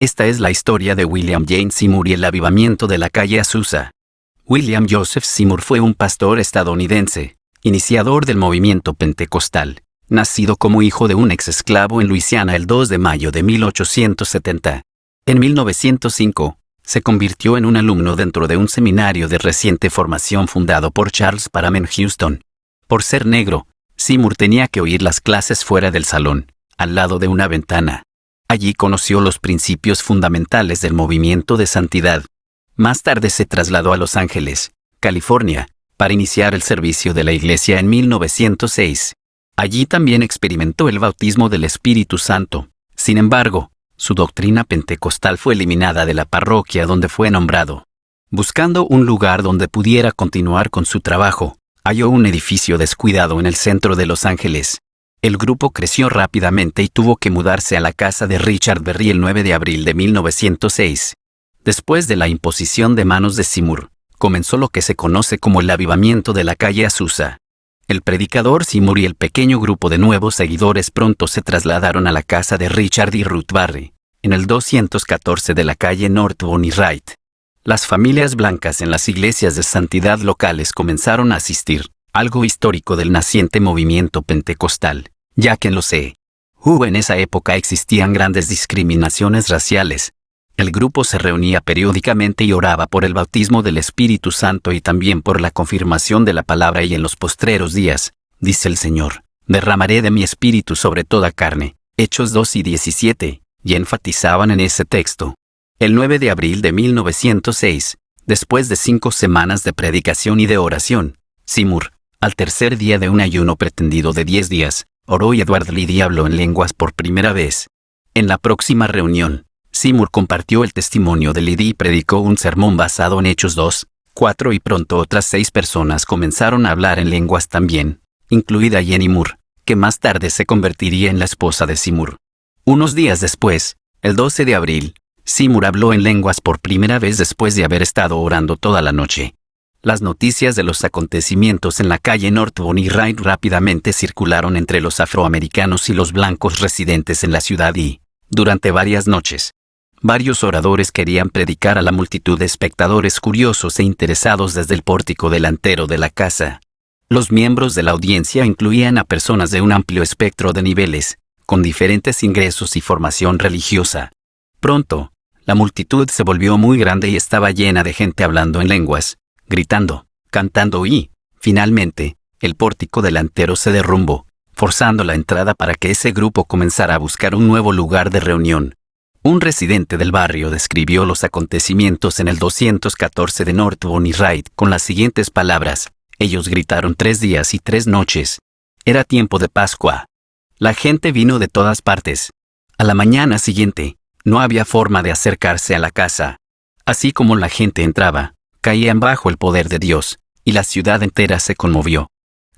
Esta es la historia de William Jane Seymour y el avivamiento de la calle Azusa. William Joseph Seymour fue un pastor estadounidense, iniciador del movimiento pentecostal, nacido como hijo de un ex-esclavo en Luisiana el 2 de mayo de 1870. En 1905, se convirtió en un alumno dentro de un seminario de reciente formación fundado por Charles Parham en Houston. Por ser negro, Seymour tenía que oír las clases fuera del salón, al lado de una ventana. Allí conoció los principios fundamentales del movimiento de santidad. Más tarde se trasladó a Los Ángeles, California, para iniciar el servicio de la iglesia en 1906. Allí también experimentó el bautismo del Espíritu Santo. Sin embargo, su doctrina pentecostal fue eliminada de la parroquia donde fue nombrado. Buscando un lugar donde pudiera continuar con su trabajo, halló un edificio descuidado en el centro de Los Ángeles. El grupo creció rápidamente y tuvo que mudarse a la casa de Richard Berry el 9 de abril de 1906. Después de la imposición de manos de Seymour, comenzó lo que se conoce como el avivamiento de la calle Azusa. El predicador Seymour y el pequeño grupo de nuevos seguidores pronto se trasladaron a la casa de Richard y Ruth Barry, en el 214 de la calle North Bonnie Wright. Las familias blancas en las iglesias de santidad locales comenzaron a asistir, algo histórico del naciente movimiento pentecostal, ya que en los E.U. en esa época existían grandes discriminaciones raciales. El grupo se reunía periódicamente y oraba por el bautismo del Espíritu Santo y también por la confirmación de la palabra, y en los postreros días, dice el Señor, derramaré de mi espíritu sobre toda carne. Hechos 2 y 17, y enfatizaban en ese texto. El 9 de abril de 1906, después de 5 semanas de predicación y de oración, Seymour, al tercer día de un ayuno pretendido de 10 días, oró y Edward Liddy habló en lenguas por primera vez. En la próxima reunión, Seymour compartió el testimonio de Liddy y predicó un sermón basado en Hechos 2, 4 y pronto otras 6 personas comenzaron a hablar en lenguas también, incluida Jenny Moore, que más tarde se convertiría en la esposa de Seymour. Unos días después, el 12 de abril, Seymour habló en lenguas por primera vez después de haber estado orando toda la noche. Las noticias de los acontecimientos en la calle North Bonnie Wright rápidamente circularon entre los afroamericanos y los blancos residentes en la ciudad y, durante varias noches, varios oradores querían predicar a la multitud de espectadores curiosos e interesados desde el pórtico delantero de la casa. Los miembros de la audiencia incluían a personas de un amplio espectro de niveles, con diferentes ingresos y formación religiosa. Pronto, la multitud se volvió muy grande y estaba llena de gente hablando en lenguas, gritando, cantando y, finalmente, el pórtico delantero se derrumbó, forzando la entrada para que ese grupo comenzara a buscar un nuevo lugar de reunión. Un residente del barrio describió los acontecimientos en el 214 de North Bonnie Wright con las siguientes palabras: ellos gritaron 3 días y 3 noches. Era tiempo de Pascua. La gente vino de todas partes. A la mañana siguiente, no había forma de acercarse a la casa. Así como la gente entraba, caían bajo el poder de Dios, y la ciudad entera se conmovió.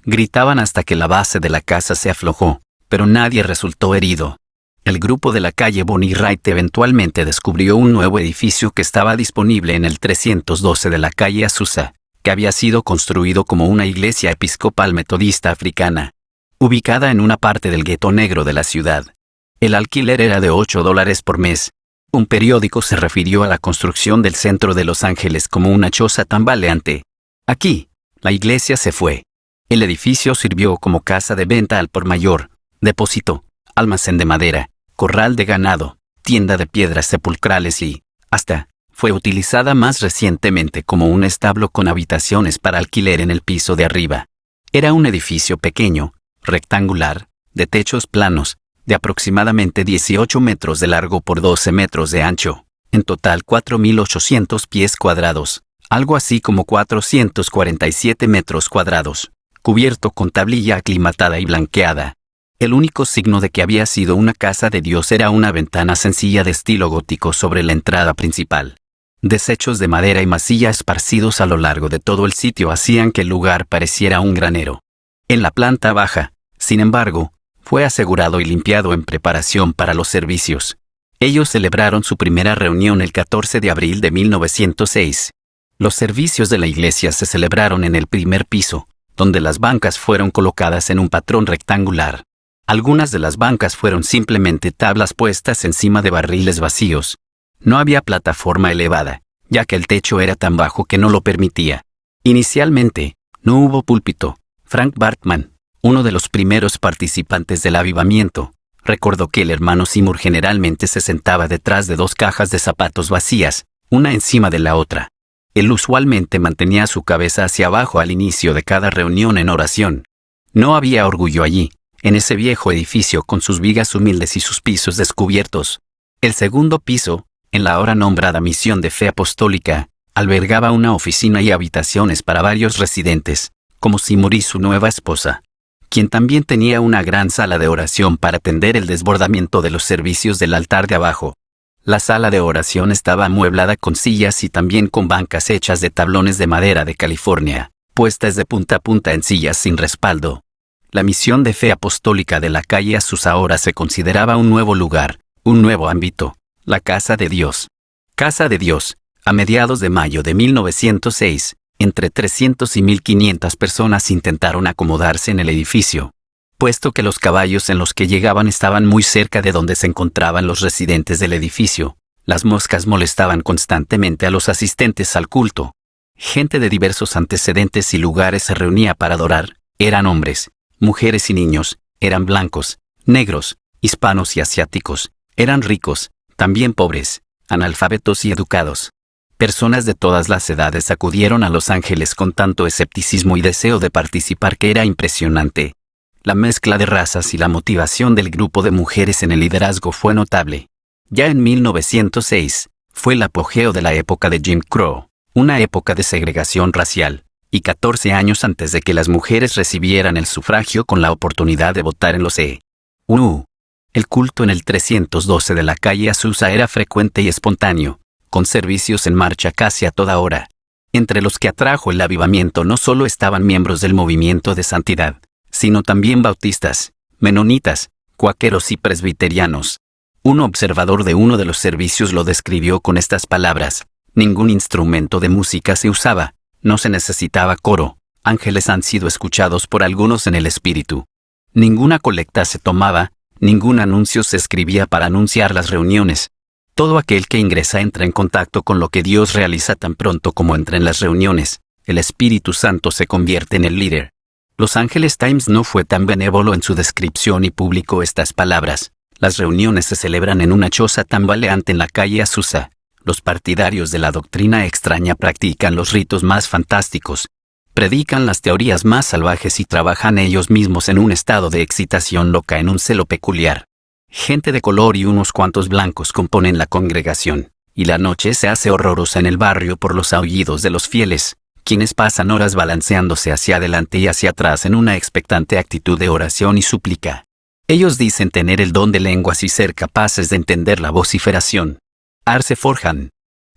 Gritaban hasta que la base de la casa se aflojó, pero nadie resultó herido. El grupo de la calle Bonnie Wright eventualmente descubrió un nuevo edificio que estaba disponible en el 312 de la calle Azusa, que había sido construido como una iglesia episcopal metodista africana, ubicada en una parte del gueto negro de la ciudad. El alquiler era de $8 por mes. Un periódico se refirió a la construcción del centro de Los Ángeles como una choza tambaleante. Aquí, la iglesia se fue. El edificio sirvió como casa de venta al por mayor, depósito, almacén de madera, corral de ganado, tienda de piedras sepulcrales y, hasta, fue utilizada más recientemente como un establo con habitaciones para alquiler en el piso de arriba. Era un edificio pequeño, rectangular, de techos planos, de aproximadamente 18 metros de largo por 12 metros de ancho, en total 4.800 pies cuadrados, algo así como 447 metros cuadrados, cubierto con tablilla aclimatada y blanqueada. El único signo de que había sido una casa de Dios era una ventana sencilla de estilo gótico sobre la entrada principal. Desechos de madera y masilla esparcidos a lo largo de todo el sitio hacían que el lugar pareciera un granero. En la planta baja, sin embargo, fue asegurado y limpiado en preparación para los servicios. Ellos celebraron su primera reunión el 14 de abril de 1906. Los servicios de la iglesia se celebraron en el primer piso, donde las bancas fueron colocadas en un patrón rectangular. Algunas de las bancas fueron simplemente tablas puestas encima de barriles vacíos, No había plataforma elevada, ya que el techo era tan bajo que no lo permitía. Inicialmente, no hubo púlpito. Frank Bartman, uno de los primeros participantes del avivamiento, recordó que el hermano Seymour generalmente se sentaba detrás de 2 cajas de zapatos vacías, una encima de la otra. Él usualmente mantenía su cabeza hacia abajo al inicio de cada reunión en oración. No había orgullo allí, en ese viejo edificio con sus vigas humildes y sus pisos descubiertos. El segundo piso, en la ahora nombrada Misión de Fe Apostólica, albergaba una oficina y habitaciones para varios residentes, como Seymour y su nueva esposa, quien también tenía una gran sala de oración para atender el desbordamiento de los servicios del altar de abajo. La sala de oración estaba amueblada con sillas y también con bancas hechas de tablones de madera de California, puestas de punta a punta en sillas sin respaldo. La Misión de Fe Apostólica de la calle Azusa ahora se consideraba un nuevo lugar, un nuevo ámbito, la Casa de Dios. Casa de Dios, a mediados de mayo de 1906, entre 300 y 1,500 personas intentaron acomodarse en el edificio, puesto que los caballos en los que llegaban estaban muy cerca de donde se encontraban los residentes del edificio. Las moscas molestaban constantemente a los asistentes al culto. Gente de diversos antecedentes y lugares se reunía para adorar. Eran hombres, mujeres y niños, eran blancos, negros, hispanos y asiáticos, eran ricos, también pobres, analfabetos y educados. Personas de todas las edades acudieron a Los Ángeles con tanto escepticismo y deseo de participar que era impresionante. La mezcla de razas y la motivación del grupo de mujeres en el liderazgo fue notable. Ya en 1906, fue el apogeo de la época de Jim Crow, una época de segregación racial, y 14 años antes de que las mujeres recibieran el sufragio con la oportunidad de votar en los E.U. El culto en el 312 de la calle Azusa era frecuente y espontáneo, con servicios en marcha casi a toda hora. Entre los que atrajo el avivamiento no solo estaban miembros del movimiento de santidad, sino también bautistas, menonitas, cuáqueros y presbiterianos. Un observador de uno de los servicios lo describió con estas palabras: ningún instrumento de música se usaba, no se necesitaba coro, ángeles han sido escuchados por algunos en el espíritu. Ninguna colecta se tomaba, ningún anuncio se escribía para anunciar las reuniones. Todo aquel que ingresa entra en contacto con lo que Dios realiza tan pronto como entra en las reuniones. El Espíritu Santo se convierte en el líder. Los Angeles Times no fue tan benévolo en su descripción y publicó estas palabras: las reuniones se celebran en una choza tambaleante en la calle Azusa. Los partidarios de la doctrina extraña practican los ritos más fantásticos, predican las teorías más salvajes y trabajan ellos mismos en un estado de excitación loca en un celo peculiar. Gente de color y unos cuantos blancos componen la congregación, y la noche se hace horrorosa en el barrio por los aullidos de los fieles, quienes pasan horas balanceándose hacia adelante y hacia atrás en una expectante actitud de oración y súplica. Ellos dicen tener el don de lenguas y ser capaces de entender la vociferación. Arce Forjan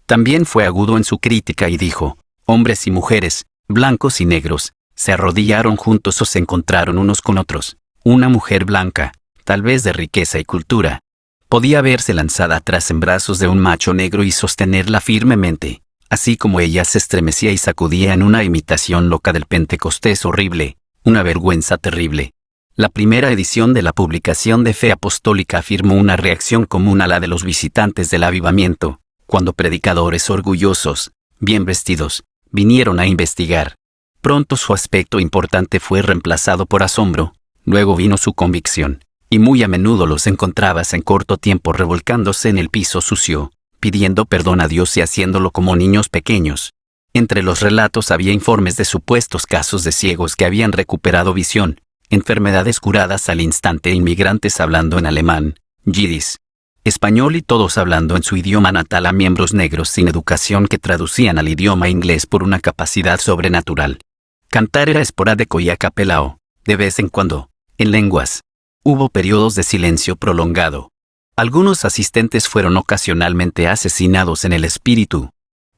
también fue agudo en su crítica y dijo: hombres y mujeres, blancos y negros, se arrodillaron juntos o se encontraron unos con otros. Una mujer blanca, tal vez de riqueza y cultura, podía verse lanzada atrás en brazos de un macho negro y sostenerla firmemente, así como ella se estremecía y sacudía en una imitación loca del Pentecostés horrible, una vergüenza terrible. La primera edición de la publicación de Fe Apostólica afirmó una reacción común a la de los visitantes del avivamiento, cuando predicadores orgullosos, bien vestidos, vinieron a investigar. Pronto su aspecto importante fue reemplazado por asombro, luego vino su convicción, y muy a menudo los encontrabas en corto tiempo revolcándose en el piso sucio, pidiendo perdón a Dios y haciéndolo como niños pequeños. Entre los relatos había informes de supuestos casos de ciegos que habían recuperado visión, enfermedades curadas al instante, inmigrantes hablando en alemán, yidis, español y todos hablando en su idioma natal a miembros negros sin educación que traducían al idioma inglés por una capacidad sobrenatural. Cantar era esporádico y a capela, de vez en cuando, en lenguas. Hubo periodos de silencio prolongado. Algunos asistentes fueron ocasionalmente asesinados en el espíritu.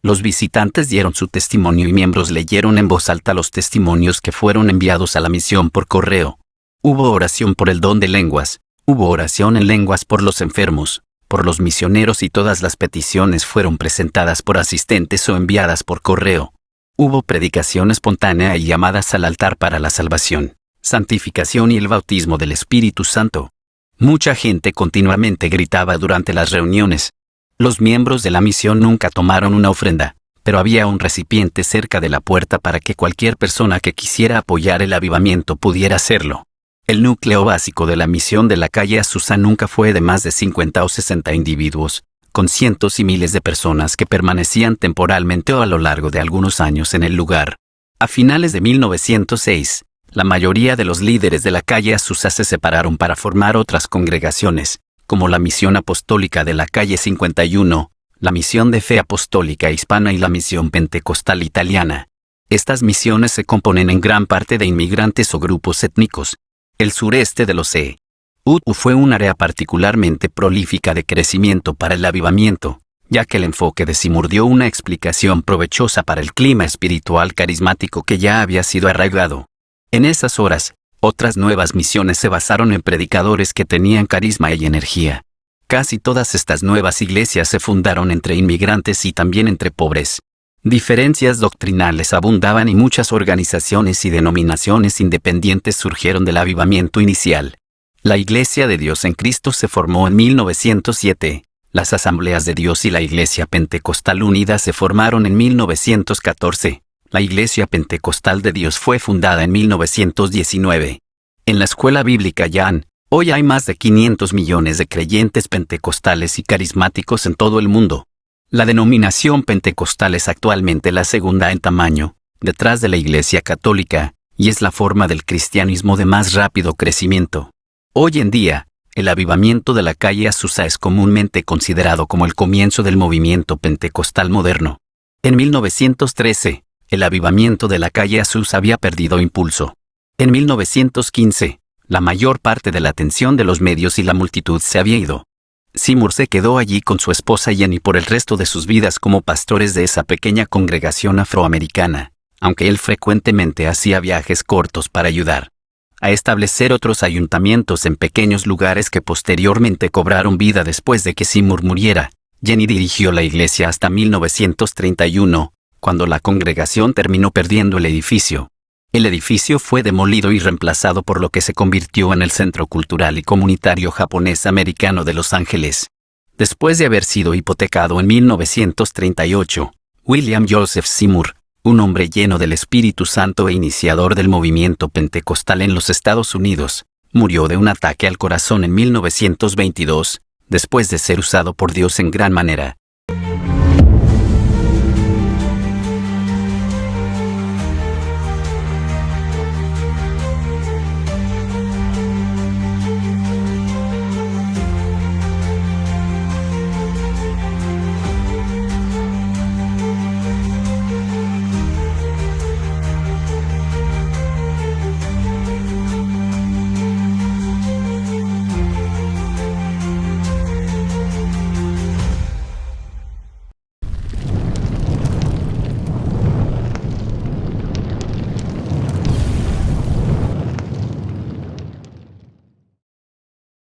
Los visitantes dieron su testimonio y miembros leyeron en voz alta los testimonios que fueron enviados a la misión por correo. Hubo oración por el don de lenguas, hubo oración en lenguas por los enfermos, por los misioneros y todas las peticiones fueron presentadas por asistentes o enviadas por correo. Hubo predicación espontánea y llamadas al altar para la salvación, santificación y el bautismo del Espíritu Santo. Mucha gente continuamente gritaba durante las reuniones. Los miembros de la misión nunca tomaron una ofrenda, pero había un recipiente cerca de la puerta para que cualquier persona que quisiera apoyar el avivamiento pudiera hacerlo. El núcleo básico de la misión de la calle Azusa nunca fue de más de 50 o 60 individuos, con cientos y miles de personas que permanecían temporalmente o a lo largo de algunos años en el lugar. A finales de 1906, la mayoría de los líderes de la calle Azusa se separaron para formar otras congregaciones, como la Misión Apostólica de la calle 51, la Misión de Fe Apostólica Hispana y la Misión Pentecostal Italiana. Estas misiones se componen en gran parte de inmigrantes o grupos étnicos. El sureste de los EU fue un área particularmente prolífica de crecimiento para el avivamiento, ya que el enfoque de Seymour dio una explicación provechosa para el clima espiritual carismático que ya había sido arraigado. En esas horas, otras nuevas misiones se basaron en predicadores que tenían carisma y energía. Casi todas estas nuevas iglesias se fundaron entre inmigrantes y también entre pobres. Diferencias doctrinales abundaban y muchas organizaciones y denominaciones independientes surgieron del avivamiento inicial. La Iglesia de Dios en Cristo se formó en 1907, las Asambleas de Dios y la Iglesia Pentecostal Unida se formaron en 1914. La Iglesia Pentecostal de Dios fue fundada en 1919. En la escuela bíblica Jan, hoy hay más de 500 millones de creyentes pentecostales y carismáticos en todo el mundo. La denominación pentecostal es actualmente la segunda en tamaño, detrás de la Iglesia Católica, y es la forma del cristianismo de más rápido crecimiento. Hoy en día, el avivamiento de la calle Azusa es comúnmente considerado como el comienzo del movimiento pentecostal moderno. En 1913, el avivamiento de la calle Azusa había perdido impulso. En 1915, la mayor parte de la atención de los medios y la multitud se había ido. Seymour se quedó allí con su esposa Jenny por el resto de sus vidas como pastores de esa pequeña congregación afroamericana, aunque él frecuentemente hacía viajes cortos para ayudar a establecer otros ayuntamientos en pequeños lugares que posteriormente cobraron vida después de que Seymour muriera. Jenny dirigió la iglesia hasta 1931, cuando la congregación terminó perdiendo el edificio. El edificio fue demolido y reemplazado por lo que se convirtió en el Centro Cultural y Comunitario Japonés-Americano de Los Ángeles. Después de haber sido hipotecado en 1938, William Joseph Seymour, un hombre lleno del Espíritu Santo e iniciador del movimiento pentecostal en los Estados Unidos, murió de un ataque al corazón en 1922, después de ser usado por Dios en gran manera.